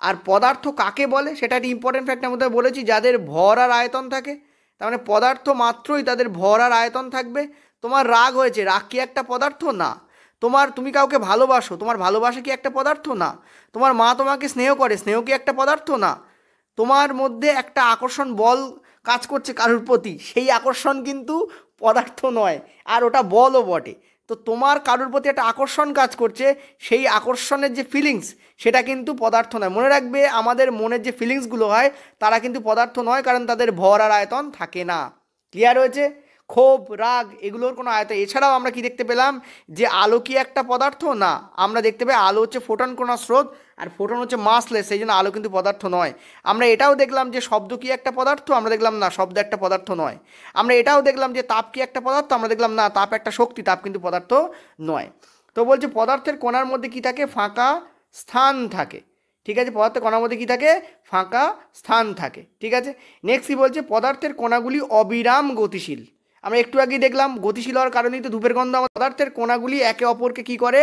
আর পদার্থ কাকে বলে সেটা একটা ইম্পর্টেন্ট ফ্যাক্ট আমাদের বলেছি, যাদের ভর আর আয়তন থাকে। তার মানে পদার্থ মাত্রই তাদের ভর আর আয়তন থাকবে। তোমার রাগ হয়েছে, রাগ কি একটা পদার্থ না। তুমি কাউকে ভালোবাসো, তোমার ভালোবাসা কি একটা পদার্থ না। তোমার মা তোমাকে স্নেহ করে, স্নেহ কি একটা পদার্থ না। তোমার মধ্যে একটা আকর্ষণ বল কাজ করছে কারোর প্রতি, সেই আকর্ষণ কিন্তু পদার্থ নয়, আর ওটা বলও বটে। তো তোমার কারোর প্রতি একটা আকর্ষণ কাজ করছে, সেই আকর্ষণের যে ফিলিংস সেটা কিন্তু পদার্থ নয়। মনে রাখবে, আমাদের মনের যে ফিলিংসগুলো হয় তারা কিন্তু পদার্থ নয়, কারণ তাদের ভর আর আয়তন থাকে না। ক্লিয়ার হয়েছে, ক্ষোভ, রাগ এগুলোর কোনো আয়তন। এছাড়াও আমরা কি দেখতে পেলাম যে আলো কি একটা পদার্থ? না, আমরা দেখতে পাই আলো হচ্ছে ফোটন কণা স্রোত, আর ফোটন হচ্ছে মাসলেস, সেই জন্য আলো কিন্তু পদার্থ নয়। আমরা এটাও দেখলাম যে শব্দ কি একটা পদার্থ? আমরা দেখলাম না, শব্দ একটা পদার্থ নয়। আমরা এটাও দেখলাম যে তাপ কি একটা পদার্থ? আমরা দেখলাম না, তাপ একটা শক্তি, তাপ কিন্তু পদার্থ নয়। তো বলছে পদার্থের কণার মধ্যে কি থাকে? ফাঁকা স্থান থাকে। ঠিক আছে, পদার্থের কণার মধ্যে কি থাকে? ফাঁকা স্থান থাকে। ঠিক আছে, নেক্সট কি বলছে? পদার্থের কণাগুলি অবিরাম গতিশীল। আমরা একটু আগেই দেখলাম গতিশীল হওয়ার কারণেই তো ধূপের গন্ধ। পদার্থের কণাগুলি একে অপরকে কি করে?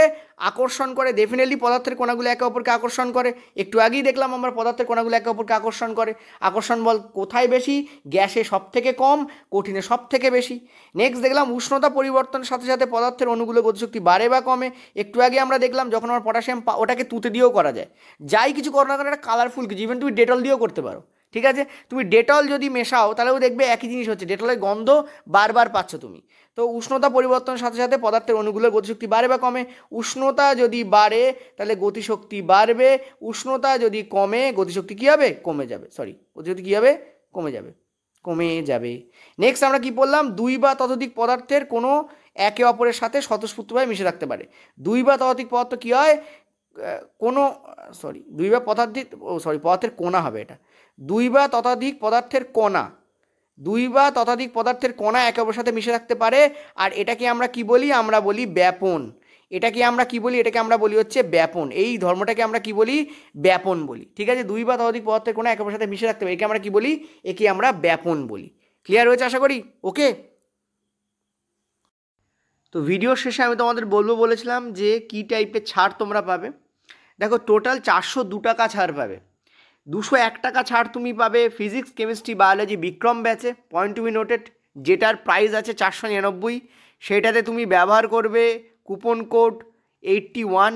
আকর্ষণ করে। ডেফিনেটলি পদার্থের কণাগুলি একে অপরকে আকর্ষণ করে। একটু আগেই দেখলাম আমরা পদার্থের কণাগুলি একে অপরকে আকর্ষণ করে। আকর্ষণ বল কোথায় বেশি? গ্যাসে সব থেকে কম, কঠিনে সব থেকে বেশি। নেক্সট দেখলাম উষ্ণতা পরিবর্তনের সাথে সাথে পদার্থের অণুগুলো গতিশক্তি বাড়ে বা কমে। একটু আগে আমরা দেখলাম যখন আমার পটাশিয়াম ওটাকে তুতে দিয়েও করা যায়। যাই কিছু করো না কেন একটা কালারফুল কিছু, ইভেন তুমি ডেটল দিয়েও করতে পারো। ঠিক আছে, তুমি ডেটল যদি মেশাও তাহলেও দেখবে একই জিনিস হচ্ছে, ডেটলের গন্ধ বারবার পাচ্ছ তুমি। তো উষ্ণতা পরিবর্তনের সাথে সাথে পদার্থের অণুগুলোর গতিশক্তি বাড়ে বা কমে। উষ্ণতা যদি বাড়ে তাহলে গতিশক্তি বাড়বে, উষ্ণতা যদি কমে গতিশক্তি কী হবে? কমে যাবে। গতিশক্তি কী হবে? কমে যাবে, কমে যাবে। নেক্সট আমরা কি বললাম? দুই বা ততোধিক পদার্থের কোনো একে অপরের সাথে স্বতঃস্ফূর্তভাবে মিশে থাকতে পারে। দুই বা ততোধিক পদার্থ কী হয়? কোনো দুই বা পদার্থিক পদার্থের কণা হবে এটা। দুই বা ততোধিক পদার্থের কণা, দুই বা ততোধিক পদার্থের কণা একে অপরের সাথে মিশে থাকতে পারে। আর এটাকে আমরা কি বলি? আমরা বলি ব্যাপন। এটাকে আমরা কি বলি? এটাকে আমরা বলি হচ্ছে ব্যাপন। এই ধর্মটাকে আমরা কি বলি? ব্যাপন বলি। ঠিক আছে, দুই বা ততোধিক পদার্থের কণা একে অপরের সাথে মিশে থাকতে পারে, একে আমরা কি বলি? একে আমরা ব্যাপন বলি। ক্লিয়ার হয়েছে আশা করি? ওকে। তো ভিডিওর শেষে আমি তোমাদের বলেছিলাম যে কি টাইপের ছাড় তোমরা পাবে। দেখো, টোটাল 402 টাকা ছাড় পাবে। 201 টাকা ছাড় তুমি পাবে ফিজিক্স, কেমিস্ট্রি, বায়োলজি বিক্রম ব্যাচে, পয়েন্ট টু বি নোটেড, যেটার প্রাইস আছে 499। সেটাতে তুমি ব্যবহার করবে কুপন কোড 81,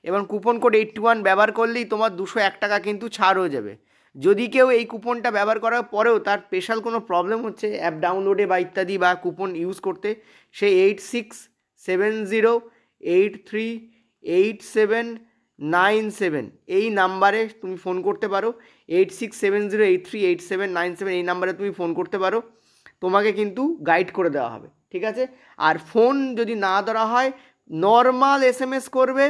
এবং কুপন কোড 81 ব্যবহার করলেই তোমার 201 টাকা কিন্তু ছাড় হয়ে যাবে। যদি কেউ এই কুপনটা ব্যবহার করার পরেও তার স্পেশাল কোনো প্রবলেম হচ্ছে অ্যাপ ডাউনলোডে বা ইত্যাদি বা কুপন ইউজ করতে, সে 8670838797 এই নাম্বারে তুমি ফোন করতে পারো। 8670838797 এই নাম্বারে তুমি ফোন করতে পারো, তোমাকে কিন্তু গাইড করে দেওয়া হবে। ঠিক আছে, আর ফোন যদি না ধরা হয় নর্মাল SMS করবে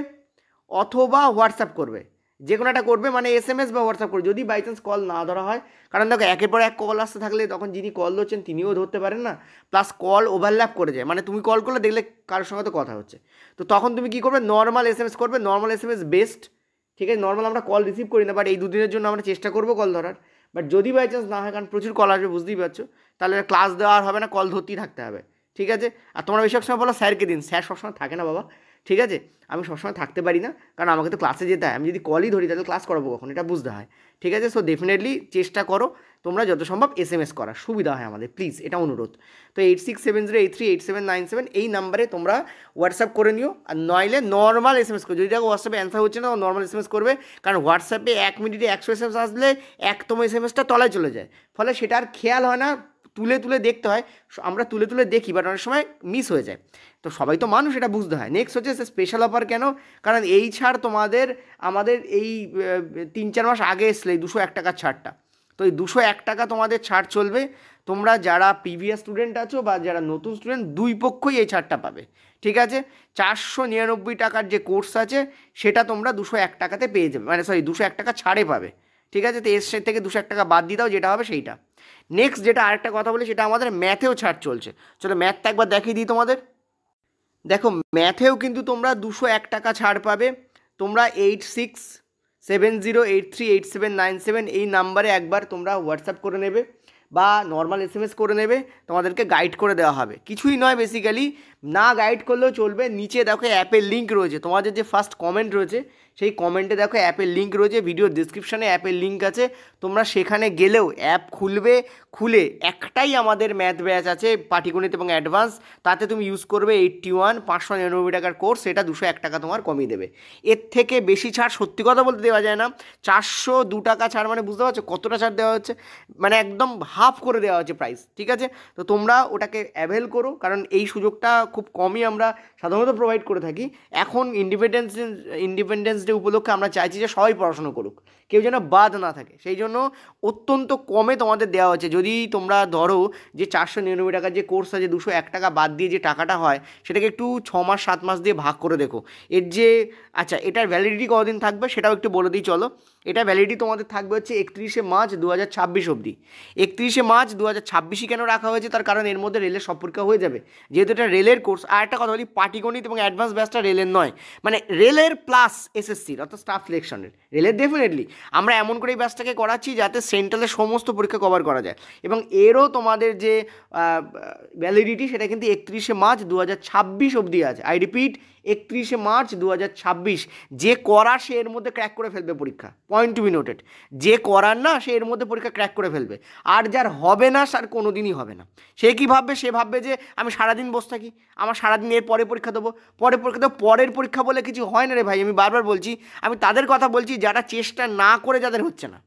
অথবা হোয়াটসঅ্যাপ করবে, যে কোনো একটা করবে, মানে SMS বা হোয়াটসঅ্যাপ করবে যদি বাই চান্স কল না ধরা হয়। কারণ দেখো, একের পর এক কল আসতে থাকলে তখন যিনি কল ধরছেন তিনিও ধরতে পারেন না, প্লাস কল ওভারল্যাপ করে যায়, মানে তুমি কল করলে দেখলে কারোর সঙ্গে তো কথা হচ্ছে। তো তখন তুমি কী করবে? নর্মাল SMS করবে, নর্মাল SMS বেস্ট। ঠিক আছে, নর্মাল আমরা কল রিসিভ করি না, বাট এই দুদিনের জন্য আমরা চেষ্টা করবো কল ধরার। বাট যদি বাই চান্স না হয়, কারণ প্রচুর কল আসবে বুঝতেই পারছো, তাহলে ক্লাস দেওয়া হবে না, কল ধরতেই থাকতে হবে। ঠিক আছে, আর তোমরা বেশিরভাগ সময় বলো স্যারকে দিন, স্যার সবসময় থাকে না বাবা। ঠিক আছে, আমি সবসময় থাকতে পারি না, কারণ আমাকে তো ক্লাসে যেতে হয়। আমি যদি কলই ধরি তাহলে ক্লাস করাবো কখন, এটা বুঝতে হয়। ঠিক আছে, সো ডেফিনেটলি চেষ্টা করো তোমরা যত সম্ভব SMS করার, সুবিধা হয় আমাদের, প্লিজ, এটা অনুরোধ। তো 8670838797 এই নাম্বারে তোমরা হোয়াটসঅ্যাপ করে নিও, আর নইলে নর্মাল SMS করো। যদি দেখো হোয়াটসঅ্যাপে অ্যান্সার হচ্ছে না, নর্মাল SMS করবে, কারণ হোয়াটসঅ্যাপে 1 মিনিটে 100 SMS আসলে 1তম SMSটা তলায় চলে যায়, ফলে সেটা আর খেয়াল হয় না, তুলে তুলে দেখতে হয়। আমরা তুলে তুলে দেখি, বাট অনেক সময় মিস হয়ে যায়। তো সবাই তো মানুষ, এটা বুঝতে হয়। নেক্সট হচ্ছে স্পেশাল অফার কেন? কারণ এই ছাড় আমাদের এই 3-4 মাস আগে এসলে এই 201 টাকার ছাড়টা, তো এই 201 টাকা তোমাদের ছাড় চলবে। তোমরা যারা প্রিভিয়াস স্টুডেন্ট আছো বা যারা নতুন স্টুডেন্ট, দুই পক্ষই এই ছাড়টা পাবে। ঠিক আছে, 499 টাকার যে কোর্স আছে সেটা তোমরা 201 টাকাতে পেয়ে যাবে, মানে 201 টাকা ছাড়ে পাবে। ঠিক আছে, তো এর থেকে 201 টাকা বাদ দিয়ে দাও, যেটা হবে সেইটা। নেক্সট যেটা আরেকটা কথা বলি, সেটা আমাদের ম্যাথেও ছাড় চলছে। চলো ম্যাথটা একবার দেখিয়ে দিই তোমাদের। দেখো, ম্যাথেও কিন্তু তোমরা 201 টাকা ছাড় পাবে। তোমরা 8670838797 এই নাম্বারে একবার তোমরা হোয়াটসঅ্যাপ করে নেবে বা নর্মাল SMS করে নেবে, তোমাদেরকে গাইড করে দেওয়া হবে। কিছুই নয়, বেসিক্যালি না গাইড করলেও চলবে। নিচে দেখো অ্যাপের লিঙ্ক রয়েছে, তোমাদের যে ফার্স্ট কমেন্ট রয়েছে সেই কমেন্টে দেখো অ্যাপের লিঙ্ক রয়েছে, ভিডিও ডিসক্রিপশানে অ্যাপের লিঙ্ক আছে। তোমরা সেখানে গেলেও অ্যাপ খুলে একটাই আমাদের ম্যাথ ব্যাচ আছে, পাটিগণিত এবং অ্যাডভান্স, তাতে তুমি ইউজ করবে 81 599 টাকার কোর্স, সেটা 201 টাকা তোমার কমিয়ে দেবে। এর থেকে বেশি ছাড় সত্যি কথা বলতে দেওয়া যায় না। 402 টাকা ছাড় মানে বুঝতে পারছো কতটা ছাড় দেওয়া হচ্ছে, মানে একদম হাফ করে দেওয়া হচ্ছে প্রাইস। ঠিক আছে, তো তোমরা ওটাকে অ্যাভেল করো, কারণ এই সুযোগটা খুব কমই আমরা সাধারণত প্রোভাইড করে থাকি। এখন ইন্ডিপেন্ডেন্স ডে উপলক্ষে আমরা চাইছি যে সবাই পড়াশোনা করুক, কেউ যেন বাদ না থাকে, সেই জন্য অত্যন্ত কমে তোমাদের দেওয়া হচ্ছে। যদি তোমরা ধরো যে 499 টাকার যে কোর্স আছে 201 টাকা বাদ দিয়ে যে টাকাটা হয় সেটাকে একটু 6 মাস 7 মাস দিয়ে ভাগ করে দেখো। এর যে আচ্ছা এটার ভ্যালিডিটি কতদিন থাকবে সেটাও একটু বলে দিই চলো। এটা ভ্যালিডিটি তোমাদের থাকবে হচ্ছে 31শে মার্চ 2026 অবধি। 31শে মার্চ 2026ই কেন রাখা হয়েছে, তার কারণ এর মধ্যে রেলের সব পরীক্ষা হয়ে যাবে, যেহেতু এটা রেলের কোর্স। আর একটা কথা বলি, পাটিগণিত এবং অ্যাডভান্স ব্যাচটা রেলের নয়, মানে রেলের প্লাস এসএসসির অর্থাৎ স্টাফ সিলেকশনের। রেলের ডেফিনেটলি আমরা এমন করে এই ব্যাচটাকে করাচ্ছি যাতে সেন্ট্রালের সমস্ত পরীক্ষা কভার করা যায়, এবং এরও তোমাদের যে ভ্যালিডিটি সেটা কিন্তু 31শে মার্চ 2026 অবধি আছে। আই রিপিট, 31শে মার্চ 2026। যে করার সে এর মধ্যে ক্র্যাক করে ফেলবে পরীক্ষা, পয়েন্ট টু বি নোটেড। যে করার না সে এর মধ্যে পরীক্ষা ক্র্যাক করে ফেলবে, আর যার হবে না তার কোনো দিনই হবে না। সে কী ভাববে, সে ভাববে যে আমি সারাদিন বসে থাকি, আমার সারাদিন এর পরে পরীক্ষা দেবো, পরে পরীক্ষা দেবো। পরের পরীক্ষা বলে কিছু হয় না রে ভাই, আমি বারবার বলছি। আমি তাদের কথা বলছি যারা চেষ্টা না করে যাদের হচ্ছে না।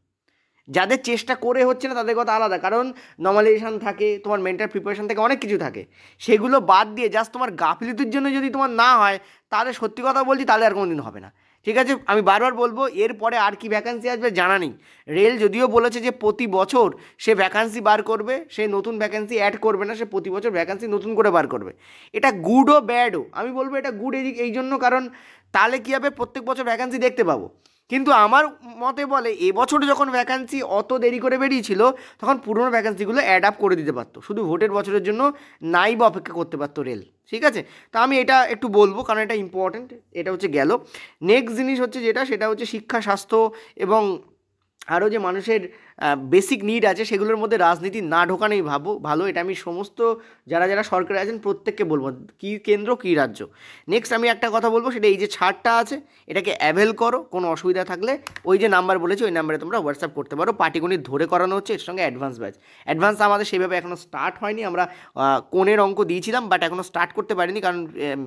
যাদের চেষ্টা করে হচ্ছে না তাদের কথা আলাদা, কারণ নর্মালাইজেশন থাকে, তোমার মেন্টাল প্রিপারেশন থাকে, অনেক কিছু থাকে। সেগুলো বাদ দিয়ে জাস্ট তোমার গাফিলতির জন্য যদি তোমার না হয়, তাহলে সত্যি কথা বলছি তাহলে আর কোনো দিন হবে না। ঠিক আছে, আমি বারবার বলবো, এরপরে আর কি ভ্যাকান্সি আসবে জানা নেই। রেল যদিও বলেছে যে প্রতি বছর সে ভ্যাকান্সি বার করবে, সে নতুন ভ্যাকান্সি অ্যাড করবে না, সে প্রতি বছর ভ্যাকান্সি নতুন করে বার করবে। এটা গুডও ব্যাডও, আমি বলবো এটা গুড এই জন্য, কারণ তাহলে কী হবে, প্রত্যেক বছর ভ্যাকান্সি দেখতে পাবো। কিন্তু আমার মতে বলে এবছর যখন ভ্যাকান্সি অত দেরি করে বেরিয়েছিল তখন পুরনো ভ্যাকান্সিগুলো অ্যাড আপ করে দিতে পারতো, শুধু ভোটের বছরের জন্য নাই বা অপেক্ষা করতে পারতো রেল। ঠিক আছে, তা আমি এটা একটু বলবো কারণ এটা ইম্পর্ট্যান্ট। এটা হচ্ছে গেল। নেক্সট জিনিস হচ্ছে যেটা, সেটা হচ্ছে শিক্ষা, স্বাস্থ্য এবং আরও যে মানুষের বেসিক নিড আছে সেগুলোর মধ্যে রাজনীতি না ঢোকানোই ভালো। এটা আমি সমস্ত যারা যারা সরকারে আছেন প্রত্যেককে বলবো, কী কেন্দ্র কী রাজ্য। নেক্সট আমি একটা কথা বলবো, সেটা এই যে ছাড়টা আছে এটাকে অ্যাভেল করো। কোনো অসুবিধা থাকলে ওই যে নাম্বার বলেছি ওই নাম্বারে তোমরা হোয়াটসঅ্যাপ করতে পারো। পাটিগণিত ধরে করানো হচ্ছে, এর সঙ্গে অ্যাডভান্স ব্যাচ। অ্যাডভান্স আমাদের সেভাবে এখনও স্টার্ট হয়নি, আমরা কোণের অঙ্ক দিয়েছিলাম বাট এখনও স্টার্ট করতে পারিনি কারণ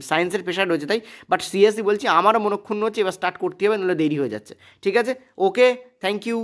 সায়েন্সের প্রেশার রয়েছে তাই। বাট সিরিয়াসলি বলছি, আমারও মনক্ষুণ্ণ হচ্ছে, এবার স্টার্ট করতে হবে, নাহলে দেরি হয়ে যাচ্ছে। ঠিক আছে, ওকে, থ্যাংক ইউ।